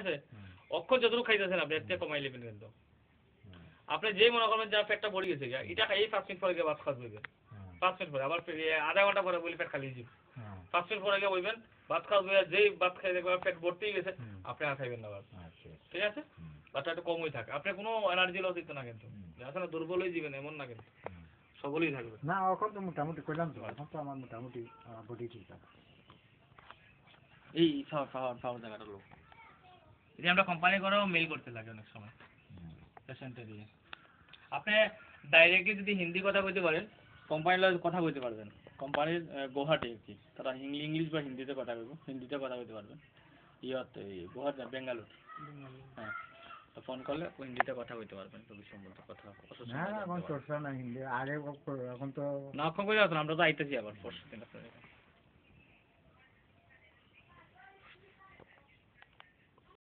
আছে অক্ষর যতটুকু খাইতেছেন আপনি এর থেকে কমাই নেবেন কিন্তু আপনি যেই মনে করবেন যে পেটটা ভরে গেছে এটা খাইয়ে 5 মিনিট পরে গিয়ে ভাত খাওয়া যাবে 5 মিনিট পরে আবার আধা ঘন্টা পরে বলি পেট খালি যাবে 5 মিনিট পরে গিয়ে বলবেন ভাত খাওয়া যাবে যেই ভাত খাই দেখবেন পেট ভর্তি গেছে আপনি আর খাইবেন না ভাত ঠিক আছে ভাতটা একটু কমই থাকে আপনি কোনো এনার্জি লস দিতে না কিন্তু আসলে দুর্বল হয়ে যাবেন এমন না কিন্তু সবলই থাকবে না এখন তো মোটামুটি কইলাম তো এখন তো আমার মোটামুটি বডি ঠিক আছে এই পাওয়ার জায়গাটা লোক এটা আমরা কোম্পানি করেও মেল করতে লাগে অনেক সময় পেশেন্টে দিয়ে আপনি ডাইরেক্টলি যদি হিন্দি কথা কইতে পারেন কোম্পানির কথা কইতে পারবেন কোম্পানির গুয়াহাটি আর কি তারা ইংলিশ বা হিন্দিতে কথা কইব হিন্দিতে কথা কইতে পারবেন ইয়াতে গুয়াহাটি বেঙ্গালুর হ্যাঁ তো ফোন করলে হিন্দিতে কথা কইতে পারবেন রোগীর সম্বন্ধে কথা না এখন চর্চা না হিন্দি আগে এখন তো না এখন কই আমরা তো আইতেছি আবার পরশু দিন আপনাদের